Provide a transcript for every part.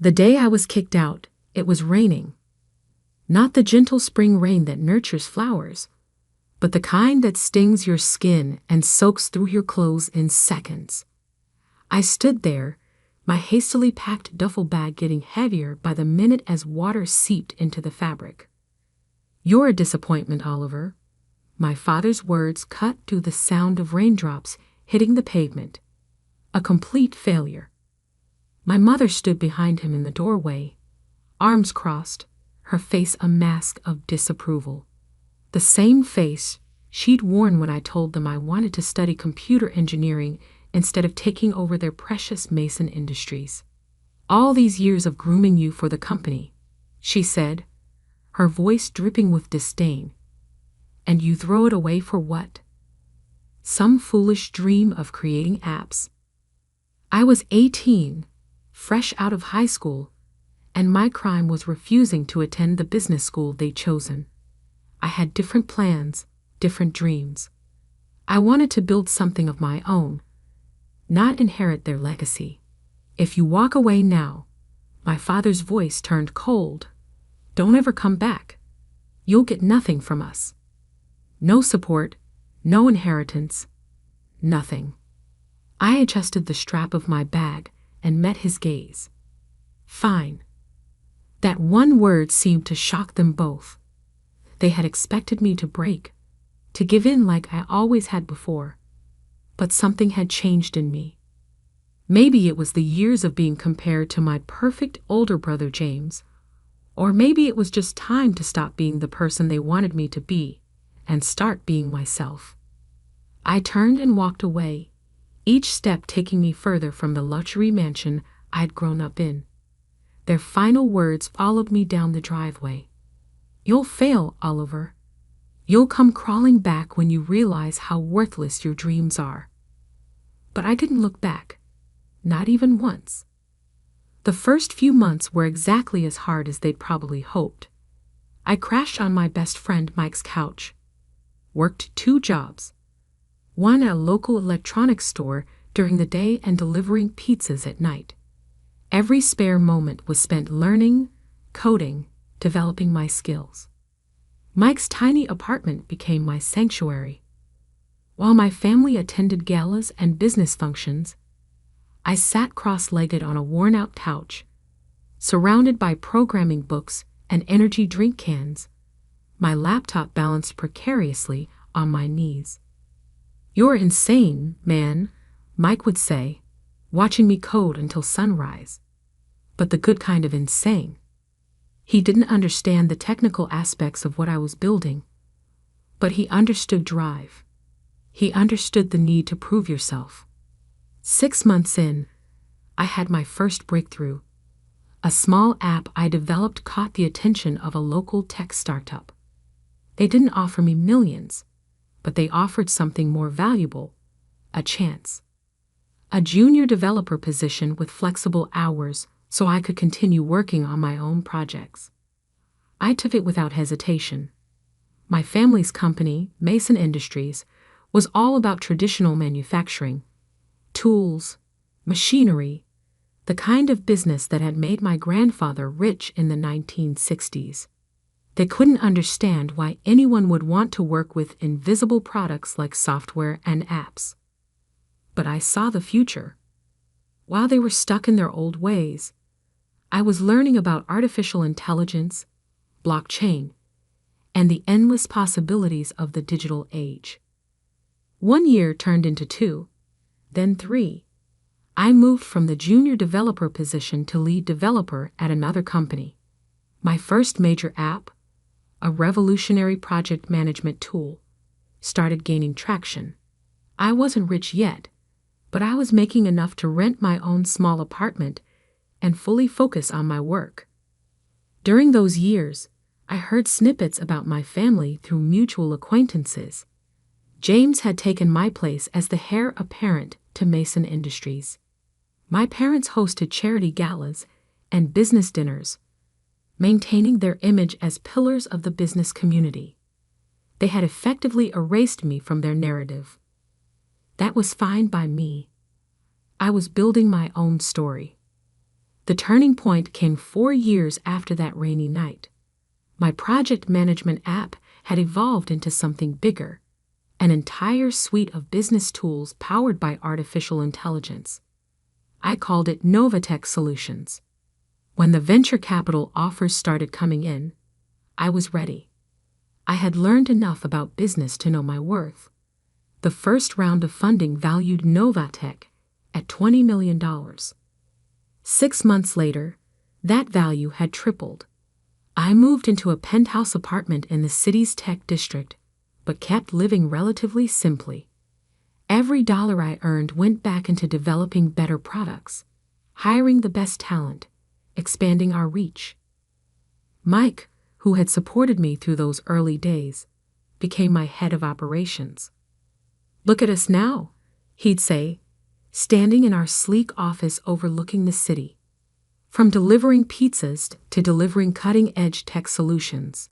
The day I was kicked out, it was raining. Not the gentle spring rain that nurtures flowers, but the kind that stings your skin and soaks through your clothes in seconds. I stood there, my hastily packed duffel bag getting heavier by the minute as water seeped into the fabric. "You're a disappointment, Oliver." My father's words cut through the sound of raindrops hitting the pavement. "A complete failure." My mother stood behind him in the doorway, arms crossed, her face a mask of disapproval. The same face she'd worn when I told them I wanted to study computer engineering instead of taking over their precious Mason Industries. "All these years of grooming you for the company," she said, her voice dripping with disdain. "And you throw it away for what? Some foolish dream of creating apps." I was 18, fresh out of high school, and my crime was refusing to attend the business school they'd chosen. I had different plans, different dreams. I wanted to build something of my own, not inherit their legacy. "If you walk away now," my father's voice turned cold, "don't ever come back. You'll get nothing from us. No support, no inheritance, nothing." I adjusted the strap of my bag and met his gaze. "Fine." That one word seemed to shock them both. They had expected me to break, to give in like I always had before. But something had changed in me. Maybe it was the years of being compared to my perfect older brother James, or maybe it was just time to stop being the person they wanted me to be and start being myself. I turned and walked away, each step taking me further from the luxury mansion I'd grown up in. Their final words followed me down the driveway. "You'll fail, Oliver. You'll come crawling back when you realize how worthless your dreams are." But I didn't look back, not even once. The first few months were exactly as hard as they'd probably hoped. I crashed on my best friend Mike's couch, worked 2 jobs, one at a local electronics store during the day and delivering pizzas at night. Every spare moment was spent learning, coding, developing my skills. Mike's tiny apartment became my sanctuary. While my family attended galas and business functions, I sat cross-legged on a worn-out couch, surrounded by programming books and energy drink cans, my laptop balanced precariously on my knees. "You're insane, man," Mike would say, watching me code until sunrise. But the good kind of insane. He didn't understand the technical aspects of what I was building, but he understood drive. He understood the need to prove yourself. 6 months in, I had my first breakthrough. A small app I developed caught the attention of a local tech startup. They didn't offer me millions, but they offered something more valuable, a chance. A junior developer position with flexible hours so I could continue working on my own projects. I took it without hesitation. My family's company, Mason Industries, was all about traditional manufacturing, tools, machinery, the kind of business that had made my grandfather rich in the 1960s. They couldn't understand why anyone would want to work with invisible products like software and apps. But I saw the future. While they were stuck in their old ways, I was learning about artificial intelligence, blockchain, and the endless possibilities of the digital age. 1 year turned into 2, then 3. I moved from the junior developer position to lead developer at another company. My first major app, a revolutionary project management tool, started gaining traction. I wasn't rich yet, but I was making enough to rent my own small apartment and fully focus on my work. During those years, I heard snippets about my family through mutual acquaintances. James had taken my place as the heir apparent to Mason Industries. My parents hosted charity galas and business dinners, maintaining their image as pillars of the business community. They had effectively erased me from their narrative. That was fine by me. I was building my own story. The turning point came 4 years after that rainy night. My project management app had evolved into something bigger, an entire suite of business tools powered by artificial intelligence. I called it Novatech Solutions. When the venture capital offers started coming in, I was ready. I had learned enough about business to know my worth. The first round of funding valued Novatech at $20 million. 6 months later, that value had tripled. I moved into a penthouse apartment in the city's tech district, but kept living relatively simply. Every dollar I earned went back into developing better products, hiring the best talent, expanding our reach. Mike, who had supported me through those early days, became my head of operations. "Look at us now," he'd say, standing in our sleek office overlooking the city. From delivering pizzas to delivering cutting-edge tech solutions.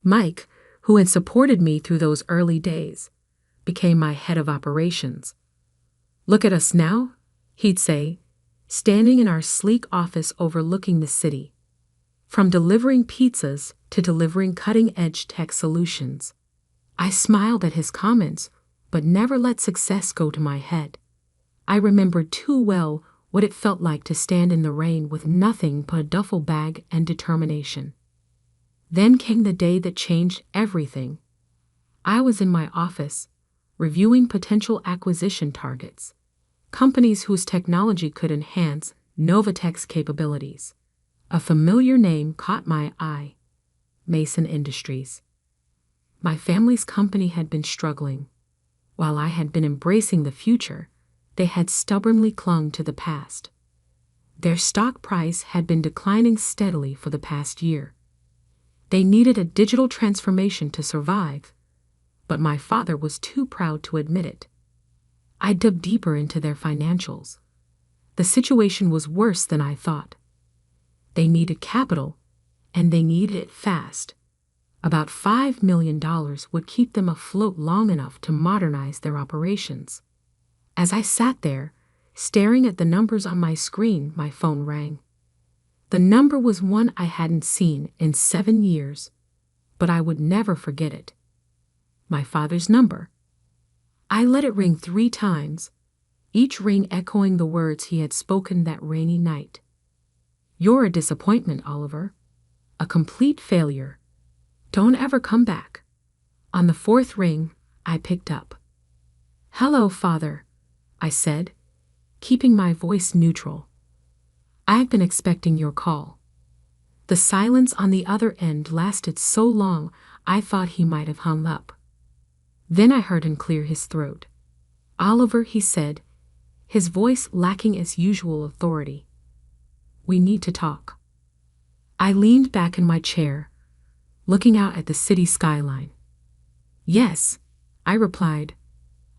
Mike, who had supported me through those early days, became my head of operations. "Look at us now," he'd say, standing in our sleek office overlooking the city. From delivering pizzas to delivering cutting-edge tech solutions. I smiled at his comments, but never let success go to my head. I remembered too well what it felt like to stand in the rain with nothing but a duffel bag and determination. Then came the day that changed everything. I was in my office, reviewing potential acquisition targets, companies whose technology could enhance Novatech's capabilities. A familiar name caught my eye: Mason Industries. My family's company had been struggling. While I had been embracing the future, they had stubbornly clung to the past. Their stock price had been declining steadily for the past year. They needed a digital transformation to survive, but my father was too proud to admit it. I dug deeper into their financials. The situation was worse than I thought. They needed capital, and they needed it fast. About $5 million would keep them afloat long enough to modernize their operations. As I sat there, staring at the numbers on my screen, my phone rang. The number was one I hadn't seen in 7 years, but I would never forget it. My father's number. I let it ring 3 times, each ring echoing the words he had spoken that rainy night. "You're a disappointment, Oliver. A complete failure. Don't ever come back." On the 4th ring, I picked up. "Hello, Father," I said, keeping my voice neutral. "I've been expecting your call." The silence on the other end lasted so long I thought he might have hung up. Then I heard him clear his throat. "Oliver," he said, his voice lacking its usual authority. "We need to talk." I leaned back in my chair, looking out at the city skyline. "Yes," I replied.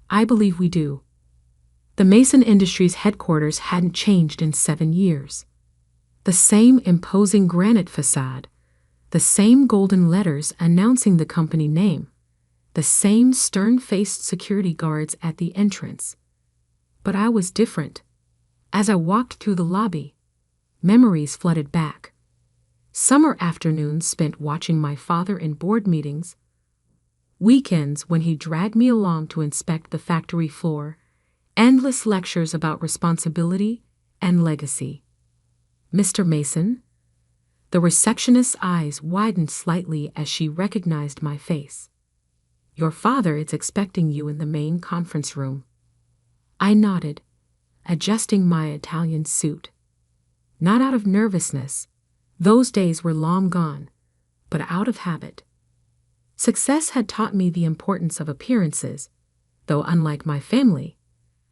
"I believe we do." The Mason Industries headquarters hadn't changed in 7 years. The same imposing granite facade, the same golden letters announcing the company name, the same stern-faced security guards at the entrance. But I was different. As I walked through the lobby, memories flooded back. Summer afternoons spent watching my father in board meetings, weekends when he dragged me along to inspect the factory floor, endless lectures about responsibility and legacy. "Mr. Mason?" The receptionist's eyes widened slightly as she recognized my face. "Your father is expecting you in the main conference room." I nodded, adjusting my Italian suit. Not out of nervousness, those days were long gone, but out of habit. Success had taught me the importance of appearances, though unlike my family,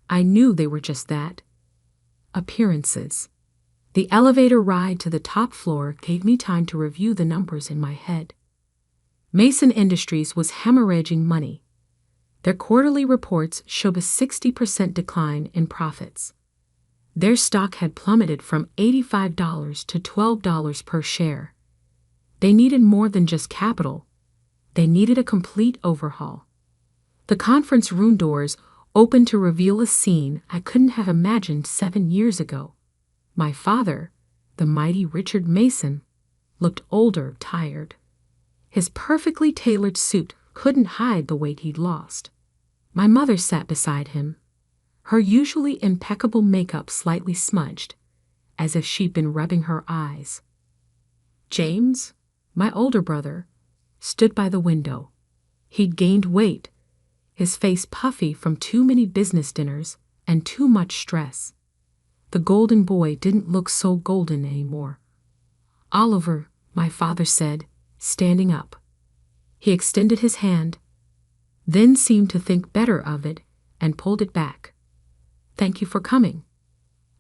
I knew they were just that. Appearances. The elevator ride to the top floor gave me time to review the numbers in my head. Mason Industries was hemorrhaging money. Their quarterly reports showed a 60% decline in profits. Their stock had plummeted from $85 to $12 per share. They needed more than just capital. They needed a complete overhaul. The conference room doors opened to reveal a scene I couldn't have imagined 7 years ago. My father, the mighty Richard Mason, looked older, tired. His perfectly tailored suit couldn't hide the weight he'd lost. My mother sat beside him, her usually impeccable makeup slightly smudged, as if she'd been rubbing her eyes. James, my older brother, stood by the window. He'd gained weight, his face puffy from too many business dinners and too much stress. The golden boy didn't look so golden anymore. Oliver, my father said, standing up. He extended his hand, then seemed to think better of it and pulled it back. Thank you for coming.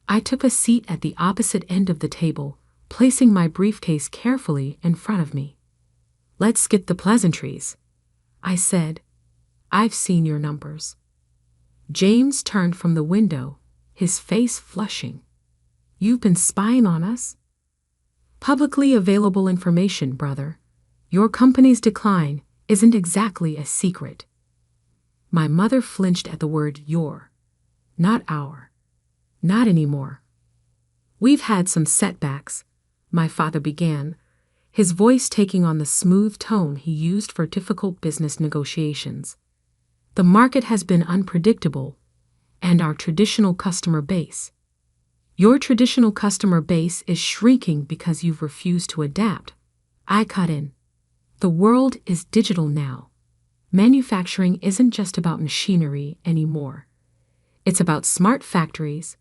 I took a seat at the opposite end of the table, placing my briefcase carefully in front of me. Let's skip the pleasantries, I said. I've seen your numbers. James turned from the window, his face flushing. You've been spying on us? Publicly available information, brother. Your company's decline isn't exactly a secret. My mother flinched at the word your, not our. Not anymore. We've had some setbacks, my father began, his voice taking on the smooth tone he used for difficult business negotiations. The market has been unpredictable, and our traditional customer base. Your traditional customer base is shrinking because you've refused to adapt. I cut in. The world is digital now. Manufacturing isn't just about machinery anymore. It's about smart factories,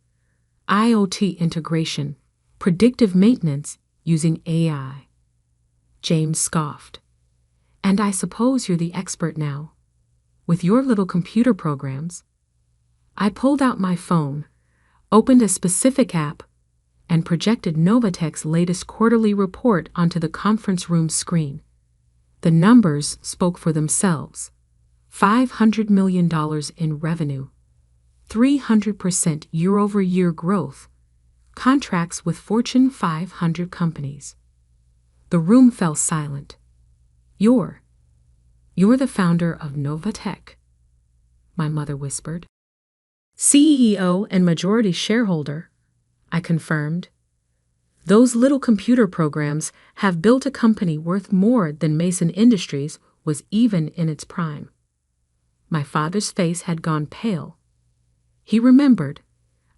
IoT integration, predictive maintenance using AI. James scoffed. And I suppose you're the expert now, with your little computer programs. I pulled out my phone, opened a specific app, and projected Novatech's latest quarterly report onto the conference room screen. The numbers spoke for themselves. $500 million in revenue, 300% year-over-year growth, contracts with Fortune 500 companies. The room fell silent. You're the founder of Novatech, my mother whispered. CEO and majority shareholder, I confirmed. Those little computer programs have built a company worth more than Mason Industries was even in its prime. My father's face had gone pale. He remembered,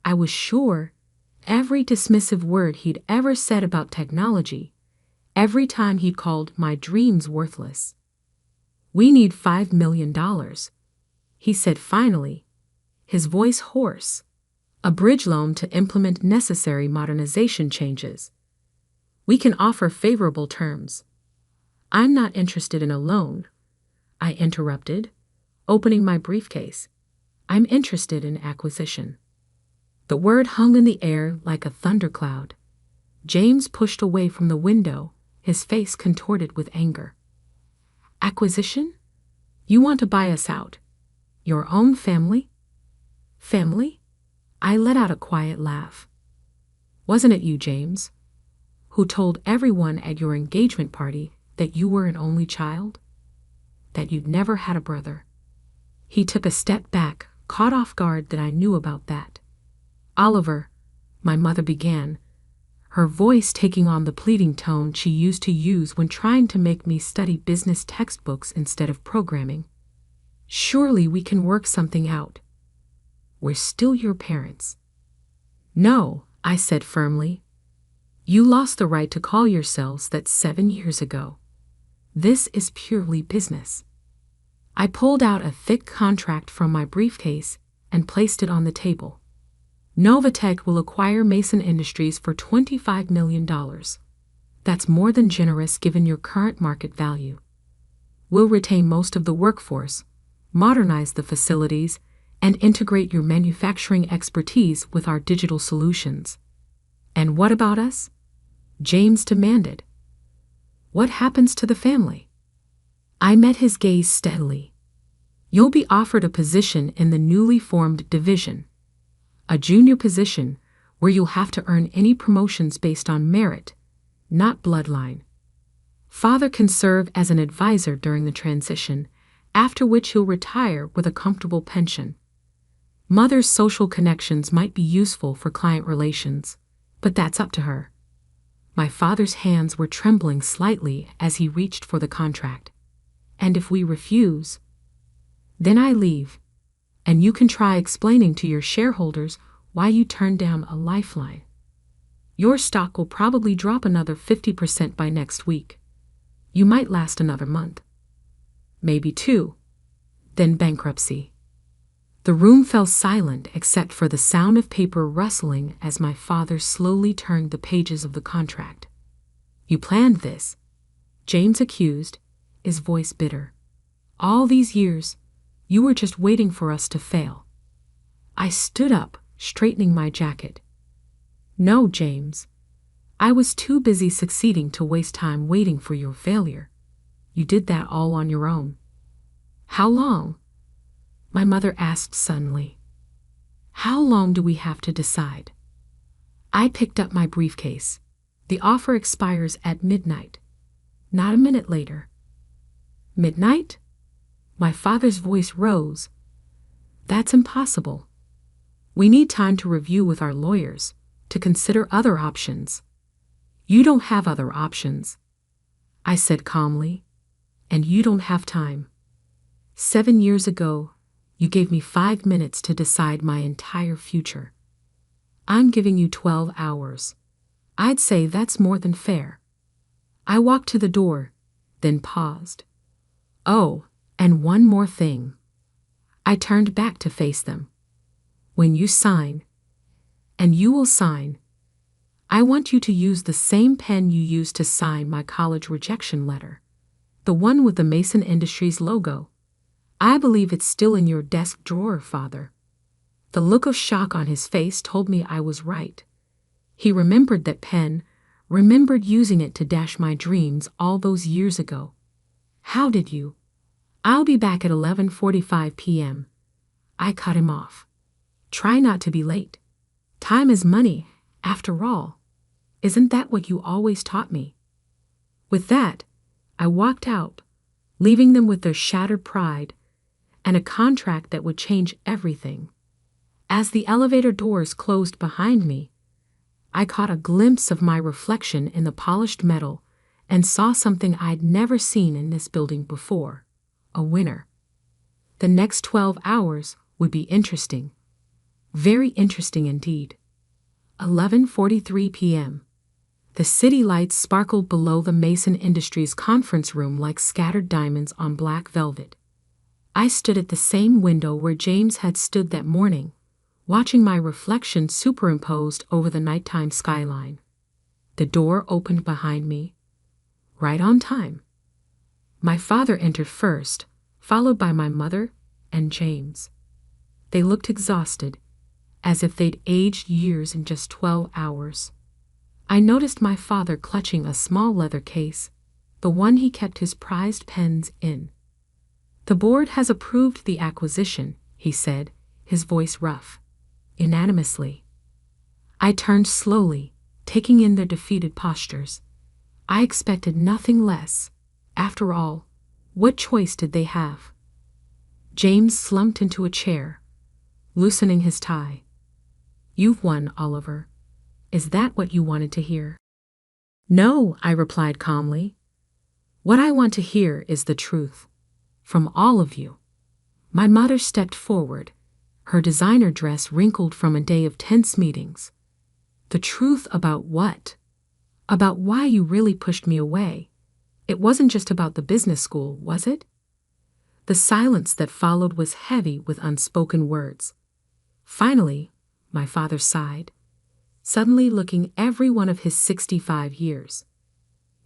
I was sure, every dismissive word he'd ever said about technology, every time he'd called my dreams worthless. We need $5 million, he said finally, his voice hoarse. A bridge loan to implement necessary modernization changes. We can offer favorable terms. I'm not interested in a loan, I interrupted, opening my briefcase. I'm interested in acquisition. The word hung in the air like a thundercloud. James pushed away from the window, his face contorted with anger. Acquisition? You want to buy us out? Your own family? Family? I let out a quiet laugh. Wasn't it you, James, who told everyone at your engagement party that you were an only child? That you'd never had a brother? He took a step back, caught off guard that I knew about that. Oliver, my mother began, her voice taking on the pleading tone she used to use when trying to make me study business textbooks instead of programming. Surely we can work something out. We're still your parents. No, I said firmly. You lost the right to call yourselves that 7 years ago. This is purely business. I pulled out a thick contract from my briefcase and placed it on the table. Novatech will acquire Mason Industries for $25 million. That's more than generous given your current market value. We'll retain most of the workforce, modernize the facilities, and integrate your manufacturing expertise with our digital solutions. And what about us? James demanded. What happens to the family? I met his gaze steadily. You'll be offered a position in the newly formed division, a junior position where you'll have to earn any promotions based on merit, not bloodline. Father can serve as an advisor during the transition, after which he'll retire with a comfortable pension. Mother's social connections might be useful for client relations, But that's up to her. My father's hands were trembling slightly as he reached for the contract. And if we refuse, then I leave, and you can try explaining to your shareholders why you turned down a lifeline. Your stock will probably drop another 50% by next week. You might last another month. Maybe 2. Then bankruptcy. The room fell silent except for the sound of paper rustling as my father slowly turned the pages of the contract. You planned this, James accused, his voice bitter. All these years, you were just waiting for us to fail. I stood up, straightening my jacket. No, James. I was too busy succeeding to waste time waiting for your failure. You did that all on your own. How long? My mother asked suddenly. How long do we have to decide? I picked up my briefcase. The offer expires at midnight. Not a minute later. Midnight? My father's voice rose. That's impossible. We need time to review with our lawyers, to consider other options. You don't have other options, I said calmly, and you don't have time. 7 years ago, you gave me 5 minutes to decide my entire future. I'm giving you 12 hours. I'd say that's more than fair. I walked to the door, then paused. Oh, and one more thing. I turned back to face them. When you sign, and you will sign, I want you to use the same pen you used to sign my college rejection letter, the one with the Mason Industries logo. I believe it's still in your desk drawer, Father. The look of shock on his face told me I was right. He remembered that pen, remembered using it to dash my dreams all those years ago. How did you? I'll be back at 11:45 p.m. I cut him off. Try not to be late. Time is money, after all. Isn't that what you always taught me? With that, I walked out, leaving them with their shattered pride and a contract that would change everything. As the elevator doors closed behind me, I caught a glimpse of my reflection in the polished metal and saw something I'd never seen in this building before: a winner. The next 12 hours would be interesting. Very interesting indeed. 11:43 p.m. The city lights sparkled below the Mason Industries conference room like scattered diamonds on black velvet. I stood at the same window where James had stood that morning, watching my reflection superimposed over the nighttime skyline. The door opened behind me, right on time. My father entered first, followed by my mother and James. They looked exhausted, as if they'd aged years in just 12 hours. I noticed my father clutching a small leather case, the one he kept his prized pens in. The board has approved the acquisition, he said, his voice rough, unanimously. I turned slowly, taking in their defeated postures. I expected nothing less. After all, what choice did they have? James slumped into a chair, loosening his tie. You've won, Oliver. Is that what you wanted to hear? No, I replied calmly. What I want to hear is the truth. From all of you. My mother stepped forward, her designer dress wrinkled from a day of tense meetings. The truth about what? About why you really pushed me away. It wasn't just about the business school, was it? The silence that followed was heavy with unspoken words. Finally, my father sighed, suddenly looking every one of his 65 years.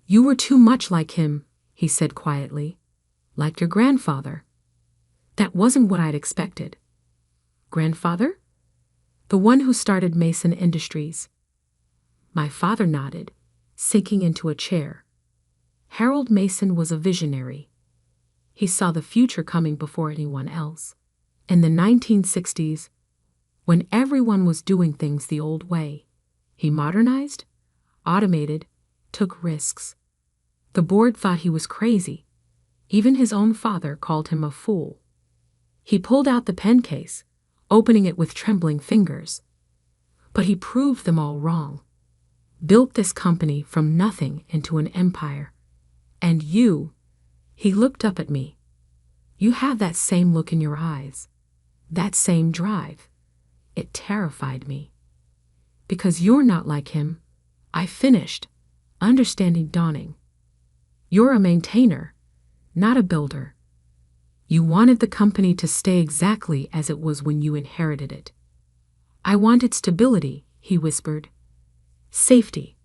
You were too much like him, he said quietly. Like your grandfather. That wasn't what I'd expected. Grandfather? The one who started Mason Industries. My father nodded, sinking into a chair. Harold Mason was a visionary. He saw the future coming before anyone else. In the 1960s, when everyone was doing things the old way, he modernized, automated, took risks. The board thought he was crazy. Even his own father called him a fool. He pulled out the pen case, opening it with trembling fingers. But he proved them all wrong. built this company from nothing into an empire. And you," he looked up at me, "you have that same look in your eyes, that same drive." It terrified me. "Because you're not like him," I finished, understanding dawning. "You're a maintainer, not a builder. You wanted the company to stay exactly as it was when you inherited it." "I wanted stability," he whispered. "Safety.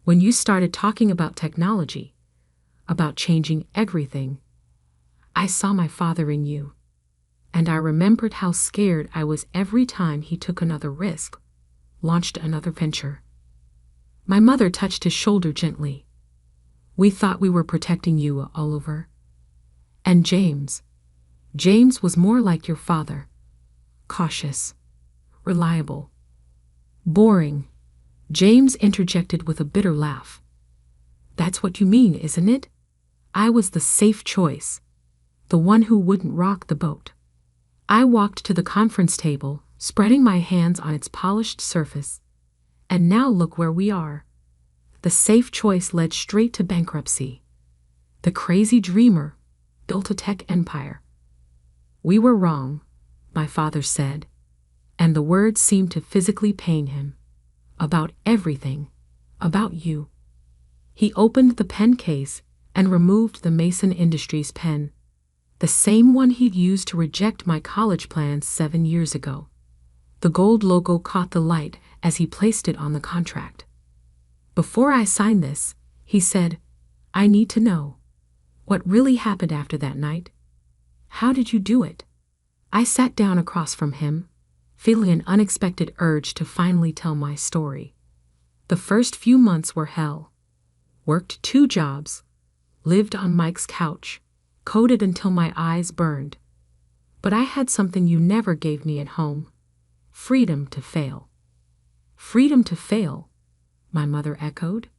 When you started talking about technology, about changing everything, I saw my father in you. And I remembered how scared I was every time he took another risk, launched another venture." My mother touched his shoulder gently. "We thought we were protecting you, Oliver. And James was more like your father. Cautious, reliable, boring." James interjected with a bitter laugh. "That's what you mean, isn't it? I was the safe choice, the one who wouldn't rock the boat." I walked to the conference table, spreading my hands on its polished surface. And now look where we are. The safe choice led straight to bankruptcy. The crazy dreamer built a tech empire. "We were wrong," my father said, and the words seemed to physically pain him. "About everything, about you." He opened the pen case and removed the Mason Industries pen, the same one he'd used to reject my college plans 7 years ago. The gold logo caught the light as he placed it on the contract. "Before I sign this," he said, "I need to know what really happened after that night. How did you do it?" I sat down across from him, feeling an unexpected urge to finally tell my story. The first few months were hell. Worked 2 jobs, lived on Mike's couch, coded until my eyes burned. But I had something you never gave me at home: freedom to fail. "Freedom to fail," my mother echoed.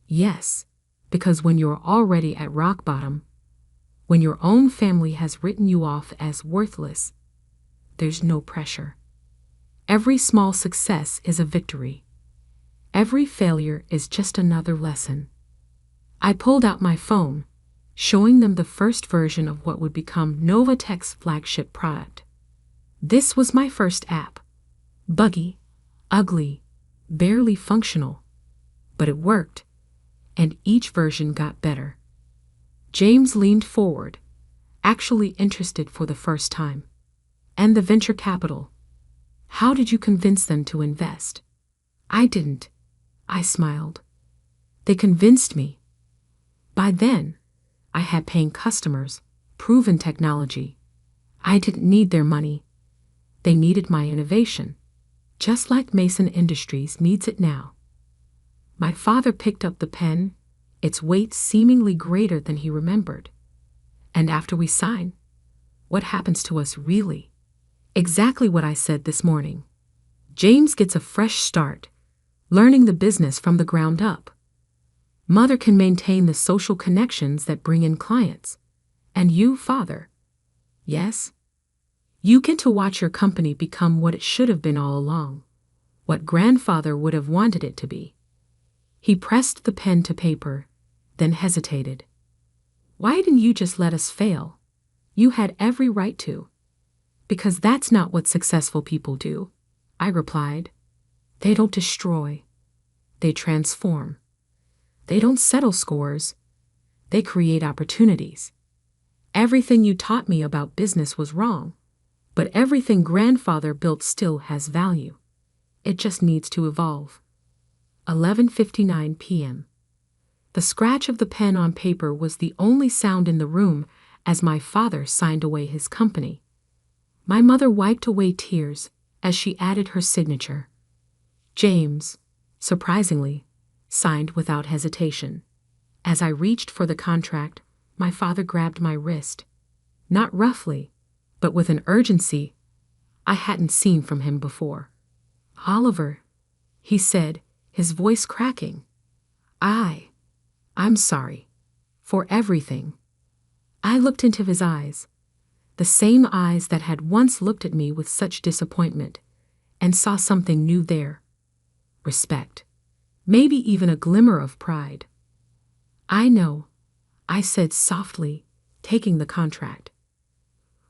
"Yes, because when you're already at rock bottom, when your own family has written you off as worthless, there's no pressure. Every small success is a victory. Every failure is just another lesson." I pulled out my phone, showing them the first version of what would become Novatech's flagship product. This was my first app. Buggy, ugly, barely functional. But it worked, and each version got better. James leaned forward, actually interested for the first time. "And the venture capital. How did you convince them to invest?" "I didn't," I smiled. "They convinced me. By then, I had paying customers, proven technology. I didn't need their money. They needed my innovation, just like Mason Industries needs it now." My father picked up the pen, its weight seemingly greater than he remembered. "And after we sign, what happens to us really?" "Exactly what I said this morning. James gets a fresh start, learning the business from the ground up. Mother can maintain the social connections that bring in clients. And you, father, yes, you get to watch your company become what it should have been all along, what grandfather would have wanted it to be." He pressed the pen to paper, then hesitated. "Why didn't you just let us fail? You had every right to." "Because that's not what successful people do," I replied. "They don't destroy. They transform. They don't settle scores. They create opportunities. Everything you taught me about business was wrong, but everything grandfather built still has value. It just needs to evolve." 11:59 p.m. The scratch of the pen on paper was the only sound in the room as my father signed away his company. My mother wiped away tears as she added her signature. James, surprisingly, signed without hesitation. As I reached for the contract, my father grabbed my wrist, not roughly, but with an urgency I hadn't seen from him before. "Oliver," he said, his voice cracking. I'm sorry. For everything." I looked into his eyes, the same eyes that had once looked at me with such disappointment, and saw something new there. Respect. maybe even a glimmer of pride. I know, I said softly, taking the contract.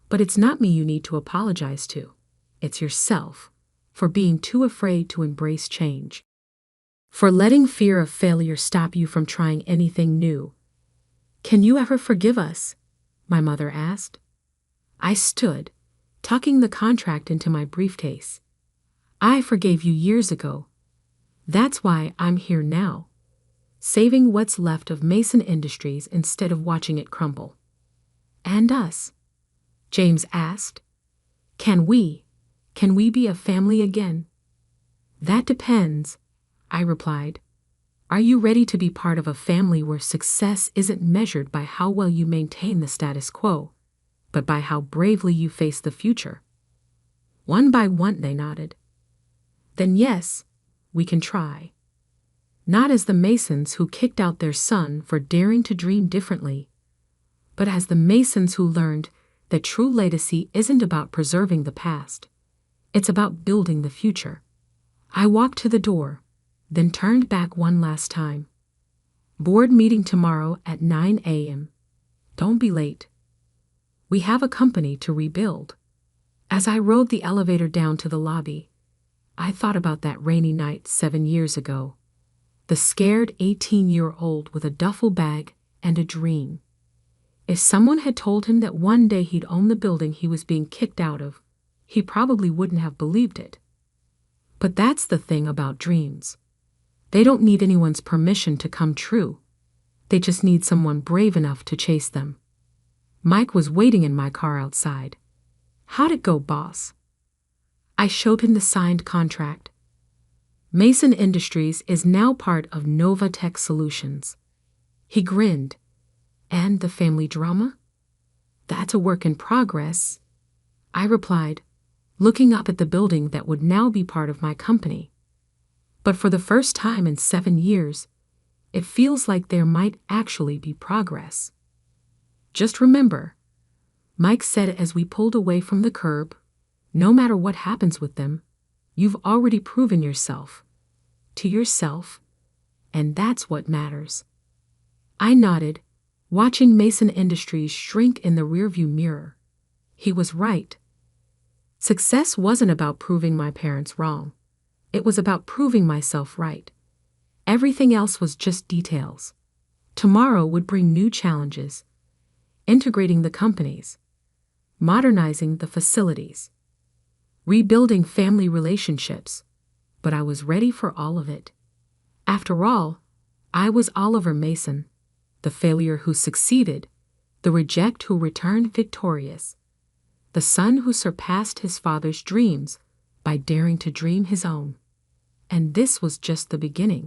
But it's not me you need to apologize to. It's yourself, for being too afraid to embrace change. For letting fear of failure stop you from trying anything new. Can you ever forgive us? My mother asked. I stood, tucking the contract into my briefcase. I forgave you years ago. That's why I'm here now, saving what's left of Mason Industries instead of watching it crumble. And us? James asked. Can we be a family again? That depends, I replied. Are you ready to be part of a family where success isn't measured by how well you maintain the status quo, but by how bravely you face the future? One by one they nodded. Then yes, we can try. Not as the Masons who kicked out their son for daring to dream differently, but as the Masons who learned that true legacy isn't about preserving the past. It's about building the future. I walked to the door, then turned back one last time. Board meeting tomorrow at 9 a.m. Don't be late. We have a company to rebuild. As I rode the elevator down to the lobby, I thought about that rainy night 7 years ago. The scared 18-year-old with a duffel bag and a dream. If someone had told him that one day he'd own the building he was being kicked out of, he probably wouldn't have believed it. But that's the thing about dreams. They don't need anyone's permission to come true. They just need someone brave enough to chase them. Mike was waiting in my car outside. How'd it go, boss? I showed him the signed contract. Mason Industries is now part of Nova Tech Solutions. He grinned. And the family drama? That's a work in progress, I replied, looking up at the building that would now be part of my company. But for the first time in 7 years, it feels like there might actually be progress. Just remember, Mike said as we pulled away from the curb, no matter what happens with them, you've already proven yourself. To yourself, and that's what matters. I nodded, watching Mason Industries shrink in the rearview mirror. He was right. Success wasn't about proving my parents wrong. It was about proving myself right. Everything else was just details. Tomorrow would bring new challenges. Integrating the companies. Modernizing the facilities. Rebuilding family relationships. But I was ready for all of it. After all, I was Oliver Mason, the failure who succeeded, the reject who returned victorious, the son who surpassed his father's dreams by daring to dream his own. And this was just the beginning.